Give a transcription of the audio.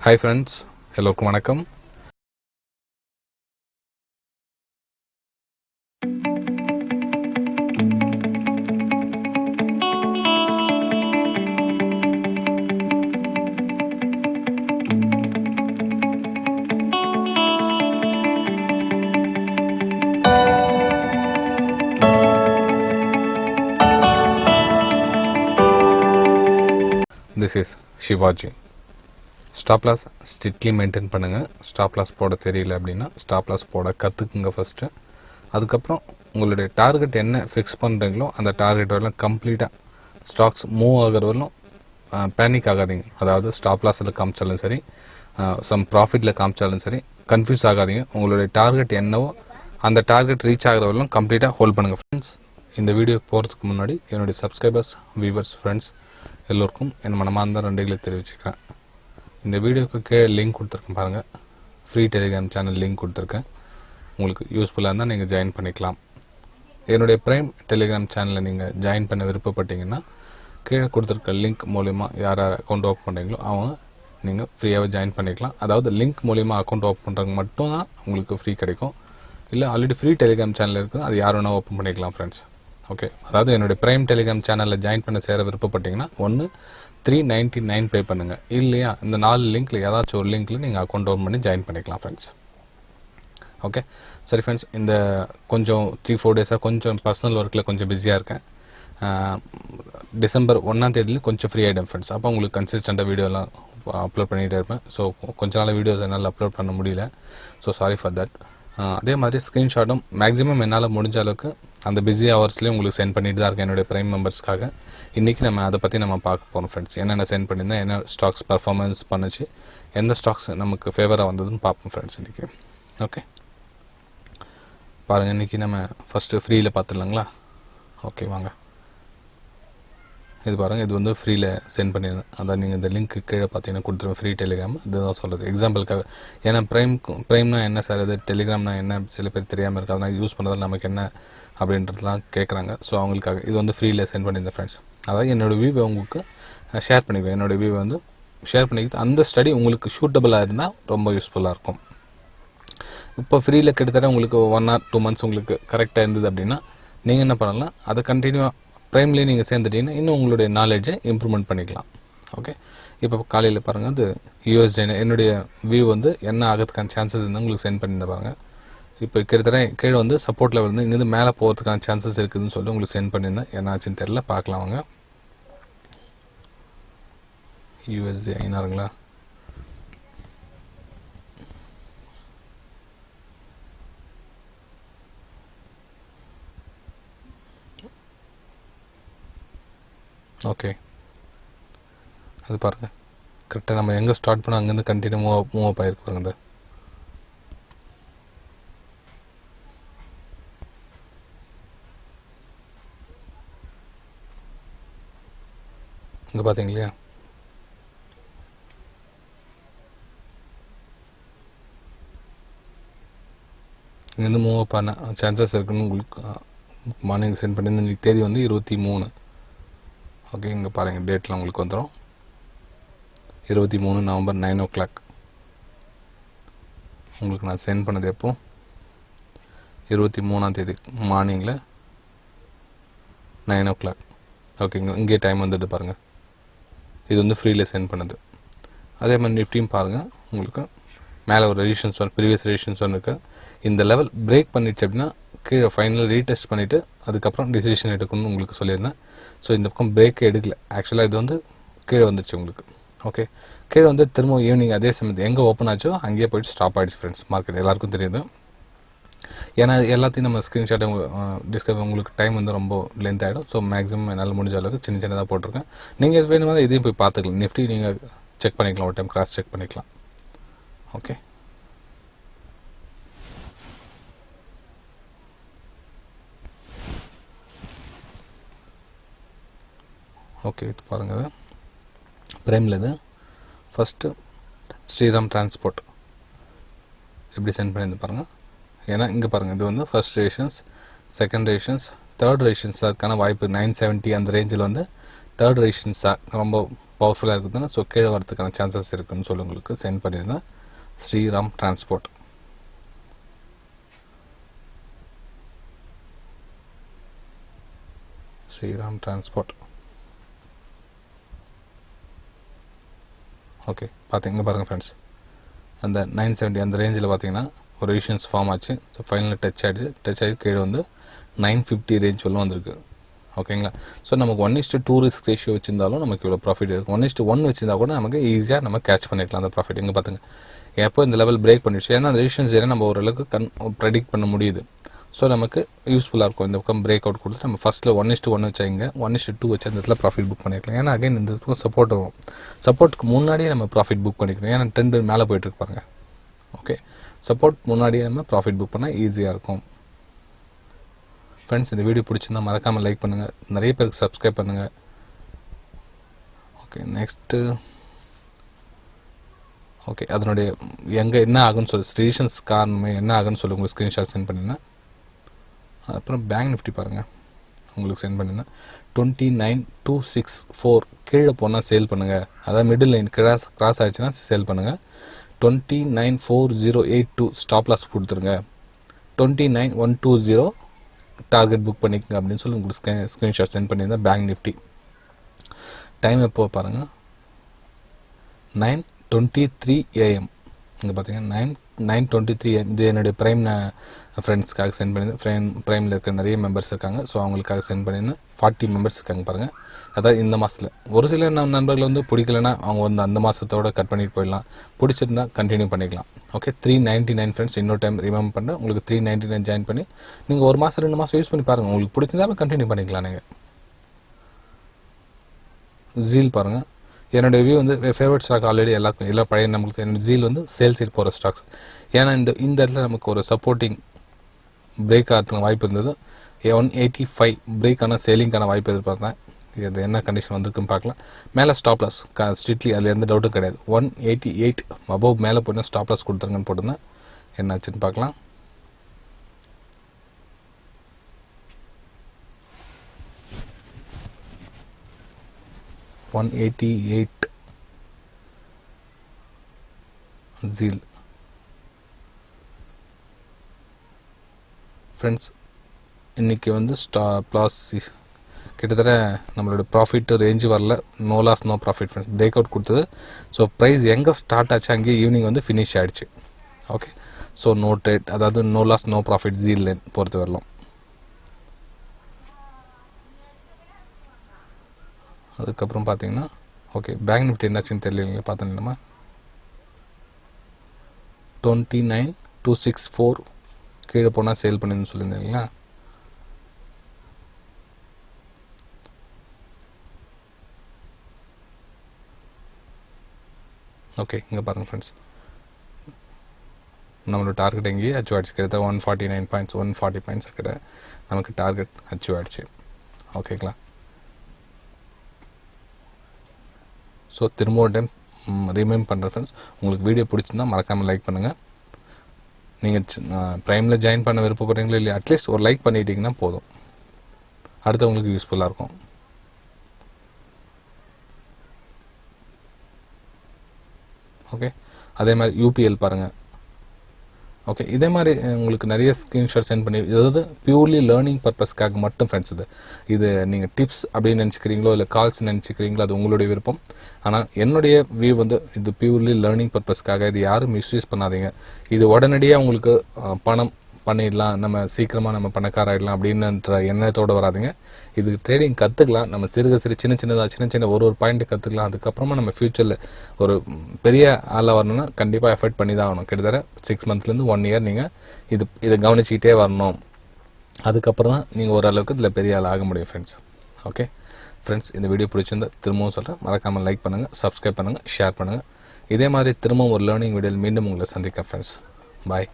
Hi friends, எல்லோருக்கும் வணக்கம். This is Shivaji. Stop loss strictly maintain பண்ணுங்கள். ஸ்டாப் லாஸ் போட தெரியல அப்படின்னா ஸ்டாப் லாஸ் போட கற்றுக்குங்க ஃபஸ்ட்டு. அதுக்கப்புறம் உங்களுடைய டார்கெட் என்ன ஃபிக்ஸ் பண்ணுறீங்களோ அந்த டார்கெட் வரலாம் கம்ப்ளீட்டாக ஸ்டாக்ஸ் மூவ் ஆகிற வரலும் பேனிக் ஆகாதீங்க. அதாவது ஸ்டாப் லாஸில் காமிச்சாலும் சரி, சம் ப்ராஃபிட்டில் காமிச்சாலும் சரி, கன்ஃபியூஸ் ஆகாதீங்க. உங்களுடைய டார்கெட் என்னவோ அந்த டார்கெட் ரீச் ஆகிற வரலும் கம்ப்ளீட்டாக ஹோல்ட் பண்ணுங்கள் ஃப்ரெண்ட்ஸ். இந்த வீடியோ போகிறதுக்கு முன்னாடி என்னுடைய சப்ஸ்கிரைபர்ஸ், வியூவர்ஸ், ஃப்ரெண்ட்ஸ் எல்லோருக்கும் என் மனமார்ந்த நன்றிகளை தெரிவிச்சுக்கிறேன். இந்த வீடியோக்கு கீழே லிங்க் கொடுத்துருக்கேன் பாருங்கள். ஃப்ரீ டெலிகிராம் சேனல் லிங்க் கொடுத்துருக்கேன். உங்களுக்கு யூஸ்ஃபுல்லாக இருந்தால் நீங்கள் ஜாயின் பண்ணிக்கலாம். என்னுடைய ப்ரைம் டெலிகிராம் சேனலில் நீங்கள் ஜாயின் பண்ண விருப்பப்பட்டீங்கன்னா கீழே கொடுத்துருக்க லிங்க் மூலிமா யார் யார் அக்கௌண்ட் ஓப்பன் பண்ணுறீங்களோ அவங்க நீங்கள் ஃப்ரீயாகவே ஜாயின் பண்ணிக்கலாம். அதாவது லிங்க் மூலிமா அக்கௌண்ட் ஓப்பன் பண்ணுறவங்க மட்டும்தான் உங்களுக்கு ஃப்ரீ கிடைக்கும். இல்லை ஆல்ரெடி ஃப்ரீ டெலிகிராம் சேனல் இருக்குது, அது யார் வேணால் ஓப்பன் பண்ணிக்கலாம் ஃப்ரெண்ட்ஸ். ஓகே, அதாவது என்னுடைய ப்ரைம் டெலிகிராம் சேனலில் ஜாயின் பண்ண சேர விருப்பப்பட்டீங்கன்னா ஒன்று $399 பே பண்ணுங்கள். இல்லையா இந்த 4 லிங்க்கில் ஏதாச்சும் ஒரு லிங்க்கில் நீங்கள் அக்கௌண்ட் ஓப்பன் பண்ணி ஜாயின் பண்ணிக்கலாம் ஃப்ரெண்ட்ஸ். ஓகே சரி ஃப்ரெண்ட்ஸ், இந்த கொஞ்சம் 3-4 டேஸாக கொஞ்சம் பர்சனல் ஒர்க்கில் கொஞ்சம் பிஸியாக இருக்கேன். டிசம்பர் 1 கொஞ்சம் ஃப்ரீ ஆகிடும் ஃப்ரெண்ட்ஸ். அப்போ உங்களுக்கு கன்சிஸ்டண்ட்டாக வீடியோலாம் அப்லோட் பண்ணிகிட்டே இருப்பேன். ஸோ கொஞ்ச நாள் வீடியோஸ் என்னால் அப்லோட் பண்ண முடியல. So sorry for that. அதே மாதிரி ஸ்க்ரீன்ஷாட்டும் மேக்ஸிமம் என்னால் முடிஞ்ச அளவுக்கு அந்த பிஸி ஹவர்ஸ்லேயே உங்களுக்கு சென்ட் பண்ணிட்டு தான் இருக்கேன் என்னுடைய ப்ரைம் மெம்பர்ஸ்க்காக. இன்றைக்கி நம்ம அதை பற்றி நம்ம பார்க்க போகிறோம் ஃப்ரெண்ட்ஸ். என்னென்ன சென்ட் பண்ணியிருந்தேன், என்ன ஸ்டாக்ஸ் பர்ஃபார்மன்ஸ் பண்ணுச்சு, எந்த ஸ்டாக்ஸ் நமக்கு ஃபேவராக வந்ததுன்னு பார்ப்போம் ஃப்ரெண்ட்ஸ் இன்றைக்கி. ஓகே பாருங்கள், இன்றைக்கி நம்ம ஃபஸ்ட்டு ஃப்ரீயில் பார்த்துடலாங்களா? ஓகே வாங்க. இது பாருங்கள், இது வந்து ஃப்ரீயில் சென்ட் பண்ணியிருந்தேன். அதான் நீங்கள் இந்த லிங்க்கு கீழே பார்த்தீங்கன்னா கொடுத்துருவேன், ஃப்ரீ டெலிகிராம். இதுதான் சொல்கிறது எக்ஸாம்பிளுக்காக. ஏன்னா ப்ரைம்னா என்ன சார், இது டெலிகிராம்னா என்ன, சில பேர் தெரியாமல் இருக்குது. அதனால் யூஸ் பண்ணுறதால நமக்கு என்ன அப்படின்றதுலாம் கேட்குறாங்க. ஸோ அவங்களுக்காக இது வந்து ஃப்ரீயில் சென்ட் பண்ணியிருந்தேன் ஃப்ரெண்ட்ஸ். அதாவது என்னோடய வியூவை உங்களுக்கு ஷேர் பண்ணிக்குவேன். என்னோடய வியூவை வந்து ஷேர் பண்ணிக்கிட்டு அந்த ஸ்டடி உங்களுக்கு சூட்டபுளாக இருந்தால் ரொம்ப யூஸ்ஃபுல்லாக இருக்கும். இப்போ ஃப்ரீயில் கிட்டத்தட்ட உங்களுக்கு 1 or 2 months உங்களுக்கு கரெக்டாக இருந்தது அப்படின்னா நீங்கள் என்ன பண்ணலாம், அதை கண்டினியூவாக ப்ரைம்லேயே நீங்கள் சேர்ந்துட்டீங்கன்னா இன்னும் உங்களுடைய நாலேஜை இம்ப்ரூவ்மெண்ட் பண்ணிக்கலாம். ஓகே, இப்போ காலையில் பாருங்கள், அது யூஎஸ்டி என்னுடைய வியூ வந்து என்ன ஆகிறதுக்கான சான்சஸ் இருந்தால் உங்களுக்கு சென்ட் பண்ணியிருந்தேன் பாருங்கள். இப்போ கிட்டத்தட்ட கீழே வந்து சப்போர்ட் லெவல் வந்து இங்கேருந்து மேலே போகிறதுக்கான சான்சஸ் இருக்குதுன்னு சொல்லி உங்களுக்கு சென்ட் பண்ணியிருந்தேன். என்னாச்சுன்னு தெரியல, பார்க்கலாம் வாங்க. யூஎஸ்டி ஐநாருங்களா? ஓகே, அது பாருங்கள் கரெக்டாக நம்ம எங்கே ஸ்டார்ட் பண்ணோம் அங்கேருந்து கண்டினியூ மூவ் அப் ஆகிருக்கு பாருங்கள். இங்கே பார்த்தீங்க இல்லையா? இங்கேருந்து மூவ் அப் ஆன சான்சஸ் இருக்குன்னு உங்களுக்கு மார்னிங் சென்ட் பண்ணி இன்றைக்கி தேதி வந்து 23. ஓகே, இங்கே பாருங்கள் டேட்டில் உங்களுக்கு வந்துடும் 23 நவம்பர் 9 o'clock. உங்களுக்கு நான் சென்ட் பண்ணது எப்போ, 23 மார்னிங்கில் 9 o'clock. ஓகேங்க, இங்கே டைம் வந்துட்டு பாருங்கள். இது வந்து ஃப்ரீயில் சென்ட் பண்ணது. அதே மாதிரி நிஃப்டியும் பாருங்கள், உங்களுக்கு மேலே ஒரு resistance one, previous resistance one இருக்குது. இந்த லெவல் பிரேக் பண்ணிடுச்சு அப்படின்னா கீழே ஃபைனல் ரீடெஸ்ட் பண்ணிவிட்டு அதுக்கப்புறம் டிசிஷன் எடுக்கணும்னு உங்களுக்கு சொல்லியிருந்தேன். ஸோ இந்த பக்கம் பிரேக்கே எடுக்கல. ஆக்சுவலாக இது வந்து கீழே வந்துச்சு உங்களுக்கு. ஓகே, கீழே வந்து திரும்ப ஈவினிங் அதே சமயத்து எங்கே ஓப்பன் ஆச்சோ அங்கேயே போய்ட்டு ஸ்டாப் ஆகிடுச்சு ஃப்ரெண்ட்ஸ். மார்க்கெட் எல்லாருக்கும் தெரியுது. ஏன்னா எல்லாத்தையும் நம்ம ஸ்க்ரீன்ஷாட்டை டிஸ்கஸ் உங்களுக்கு டைம் வந்து ரொம்ப லென்த் ஆகிடும். ஸோ மேக்ஸிமம் என்னால் முடிஞ்ச அளவுக்கு சின்ன சின்னதாக போட்டிருக்கேன். நீங்கள் வேணுமா இதையும் போய் பார்த்துக்கலாம். நிஃப்டி நீங்கள் செக் பண்ணிக்கலாம், ஒரு டைம் கிராஸ் செக் பண்ணிக்கலாம். ஓகே, ஓகே இது பாருங்கள், அது ப்ரைமில் இது ஃபஸ்ட்டு ஸ்ரீராம் டிரான்ஸ்போர்ட் எப்படி சென்ட் பண்ணியிருந்து பாருங்கள். ஏன்னா இங்கே பாருங்கள், இது வந்து first rations, second rations, third ரேஷன்ஸுக்கான வாய்ப்பு 970 அந்த ரேஞ்சில் வந்து தேர்ட் ரெசிஷன்ஸாக ரொம்ப பவர்ஃபுல்லாக இருக்குதுன்னா ஸோ கீழே வரதுக்கான சான்சஸ் இருக்குதுன்னு சொல்லி உங்களுக்கு சென்ட் பண்ணியிருந்தேன். Shriram transport. Shriram transport. Okay, பார்த்தீங்க பாருங்கள் ஃப்ரெண்ட்ஸ், அந்த 970 அந்த ரேஞ்சில் பார்த்தீங்கன்னா ஒரு ரெசிஸ்டன்ஸ் ஃபார்ம் ஆச்சு. ஸோ ஃபைனலில் டச் ஆகி கீழே வந்து 950 ரேஞ்ச் வரலும் வந்திருக்கு. ஓகேங்களா? ஸோ நமக்கு 1:2 ரிஸ்க் ரேஷியோ வச்சிருந்தாலும் நமக்கு இவ்வளோ ப்ராஃபிட் இருக்கும். 1:1 வச்சிருந்தா கூட நமக்கு ஈஸியாக நம்ம கேட்ச் பண்ணிக்கலாம் அந்த ப்ராஃபிட். இங்கே பார்த்துங்க, எப்போ இந்த லெவல் பிரேக் பண்ணிடுச்சு, ஏன்னா அந்த ரெசிஸ்டன்ஸ் ஏரியா நம்ம ஓரளவுக்கு ப்ரெடிக்ட் பண்ண முடியுது. ஸோ நமக்கு யூஸ்ஃபுல்லாக இருக்கும். இந்த பக்கம் பிரேக் அவுட் கொடுத்துட்டு நம்ம ஃபஸ்ட்டில் 1:1 வச்சாங்க, 1:2 வச்சு அந்த இடத்துல ப்ராஃபிட் புக் பண்ணிக்கலாம். ஏன்னா அகைன் இந்த இடத்துக்கு சப்போர்ட் வரும். சப்போர்ட்டுக்கு முன்னாடியே நம்ம ப்ராஃபிட் புக் பண்ணிக்கணும். ஏன்னா ட்ரெண்டு மேலே போயிட்டு இருப்பாங்க. ஓகே, சப்போர்ட் முன்னாடியே நம்ம ப்ராஃபிட் புக் பண்ணால் ஈஸியாக இருக்கும். ஃப்ரெண்ட்ஸ், இந்த வீடியோ பிடிச்சிருந்தா மறக்காமல் லைக் பண்ணுங்கள், நிறைய பேருக்கு சப்ஸ்கிரைப் பண்ணுங்கள். ஓகே, நெக்ஸ்ட்டு ஓகே, அதனுடைய எங்கே என்ன ஆகுன்னு சொல்லி ரெசிஸ்டன்ஸ் காரணமே என்ன ஆகுன்னு சொல்லி உங்களுக்கு ஸ்க்ரீன்ஷாட் சென்ட் பண்ணியிருந்தேன். அப்புறம் பேங்க் நிஃப்டி பாருங்கள், உங்களுக்கு சென்ட் பண்ணியிருந்தேன். 29264 கீழே போனால் சேல் பண்ணுங்கள். அதாவது மிடில் லைன் கிராஸ் ஆகிடுச்சுன்னா சேல் பண்ணுங்கள். 29408 ஸ்டாப் லாஸ் கொடுத்துருங்க. 29120 டார்கெட் புக் பண்ணிக்கங்க அப்படின்னு சொல்லி உங்களுக்கு ஸ்க்ரீன்ஷாட் சென்ட் பண்ணியிருந்தேன். பேங்க் நிஃப்டி டைம் எப்போ பாருங்கள், 9:23 AM. இங்கே பார்த்தீங்கன்னா 9:23 AM. இது என்னுடைய ப்ரைம் ஃப்ரெண்ட்ஸ்க்காக சென்ட் பண்ணியிருந்தேன். ப்ரைமில் இருக்க நிறைய மெம்பர்ஸ் இருக்காங்க. ஸோ அவங்களுக்காக சென்ட் பண்ணியிருந்தேன். 40 மெம்பர்ஸ் இருக்காங்க பாருங்கள். அதாவது இந்த மாதத்தில் ஒரு சில நண்பர்கள் வந்து பிடிக்கலன்னா அவங்க வந்து அந்த மாதத்தோட கட் பண்ணிட்டு போயிடலாம். பிடிச்சிருந்தா கண்டினியூ பண்ணிக்கலாம். ஓகே, 399 ஃப்ரெண்ட்ஸ் இன்னொரு டைம் ரிமெம்பர் பண்ணுறேன். உங்களுக்கு 399 ஜாயின் பண்ணி நீங்கள் ஒரு மாதம் 2 மாதம் யூஸ் பண்ணி பாருங்கள். உங்களுக்கு பிடிச்சிருந்தாலும் கண்டினியூ பண்ணிக்கலாம். நீங்கள் ஜீல் பாருங்கள், என்னோடய வியூ வந்து ஃபேவரட் ஸ்டாக் ஆல்ரெடி எல்லா பழைய நம்மளுக்கு என்னோட ஜீல் வந்து சேல் சைட் போகிற ஸ்டாக்ஸ். ஏன்னா இந்த இடத்துல நமக்கு ஒரு சப்போர்ட்டிங் பிரேக் ஆகிறதுக்கு வாய்ப்பு இருந்தது. 185 பிரேக் ஆனால் சேலிங்கான வாய்ப்பு எதிர்பார்த்தேன். இது என்ன கண்டிஷன் வந்திருக்குன்னு பார்க்கலாம். மேலே ஸ்டாப் லாஸ் ஸ்ட்ரிக்ட்லி அதில் எந்த டவுட்டும் கிடையாது. 188 அபவ் மேலே போய்னா ஸ்டாப் லாஸ் கொடுத்துருங்கன்னு போட்டிருந்தேன். என்னாச்சுன்னு பார்க்கலாம். $188 ஜீல். ஃப்ரெண்ட்ஸ், இன்றைக்கி வந்து ஸ்டாப் லாஸ் கிட்டத்தட்ட நம்மளோட ப்ராஃபிட் ரேஞ்சு வரல. No loss no profit friends. Break out கொடுத்தது. ஸோ ப்ரைஸ் எங்கே ஸ்டார்ட் ஆச்சு அங்கேயே ஈவினிங் வந்து ஃபினிஷ் ஆகிடுச்சு. ஓகே, ஸோ நோ ட்ரேட், அதாவது no loss no profit zeal line பொறுத்து வரலாம். அதுக்கப்புறம் பார்த்தீங்கன்னா ஓகே, பேங்க் நிஃப்டி என்னாச்சுன்னு தெரியல. பார்த்தோம் 29264 கீழே போனால் சேல் பண்ணுன்னு சொல்லியிருந்தீங்களா? ஓகே, இங்கே பாருங்கள் ஃப்ரெண்ட்ஸ், நம்மளோட டார்கெட் எங்கேயே அச்சீவ் ஆகிடுச்சு. கிட்ட 149 பாயிண்ட்ஸ் 140 பாயிண்ட்ஸ் கிட்ட நமக்கு டார்கெட் அச்சீவ் ஆகிடுச்சு. ஓகேங்களா? ஸோ திரும்ப ஒரு டைம் ரிமைண்ட் பண்ணுறேன் ஃப்ரெண்ட்ஸ், உங்களுக்கு வீடியோ பிடிச்சிருந்தா மறக்காமல் லைக் பண்ணுங்கள். நீங்கள் ப்ரைமில் ஜாயின் பண்ண விருப்பப்படுறீங்களோ இல்லையா, அட்லீஸ்ட் ஒரு லைக் பண்ணிட்டீங்கன்னா போதும், அடுத்தவங்களுக்கு யூஸ்ஃபுல்லாக இருக்கும். ஓகே, அதே மாதிரி யூபிஎல் பாருங்கள். ஓகே, இதே மாதிரி உங்களுக்கு நிறைய ஸ்க்ரீன்ஷாட் சென்ட் பண்ணி, அதாவது பியூர்லி லேர்னிங் பர்பஸ்க்காக மட்டும் ஃப்ரெண்ட்ஸ். இது நீங்கள் டிப்ஸ் அப்படின்னு நினச்சிக்கிறீங்களோ இல்லை கால்ஸ் நினச்சிக்கிறீங்களோ அது உங்களுடைய விருப்பம். ஆனால் என்னுடைய வியூ வந்து இது பியூர்லி லேர்னிங் பர்பஸ்க்காக. இது யாரும் மிஸ்யூஸ் பண்ணாதீங்க. இது உடனடியாக உங்களுக்கு பணம் பண்ணிடலாம், நம்ம சீக்கிரமாக நம்ம பணக்காராயிடலாம் அப்படின்ற எண்ணத்தோடு வராதிங்க. இது ட்ரேடிங் கற்றுக்கலாம். நம்ம சின்ன ஒரு பாயிண்ட்டு கற்றுக்கலாம். அதுக்கப்புறமா நம்ம ஃப்யூச்சரில் ஒரு பெரிய ஆளாக வரணும்னா கண்டிப்பாக எஃபர்ட் பண்ணி தான் ஆகணும். கிட்டத்தட்ட 6 மந்த்லேருந்து 1 இயர் நீங்கள் இதை கவனிச்சிக்கிட்டே வரணும். அதுக்கப்புறம் தான் நீங்கள் ஓரளவுக்கு இதில் பெரிய ஆள் ஆக முடியும் ஃப்ரெண்ட்ஸ். ஓகே ஃப்ரெண்ட்ஸ், இந்த வீடியோ பிடிச்சிருந்தா திரும்பவும் சொல்கிறேன், மறக்காமல் லைக் பண்ணுங்கள், சப்ஸ்கிரைப் பண்ணுங்கள், ஷேர் பண்ணுங்கள். இதே மாதிரி திரும்பவும் ஒரு லேர்னிங் வீடியோவில் மீண்டும் உங்களை சந்திக்கிறேன் ஃப்ரெண்ட்ஸ். பாய்.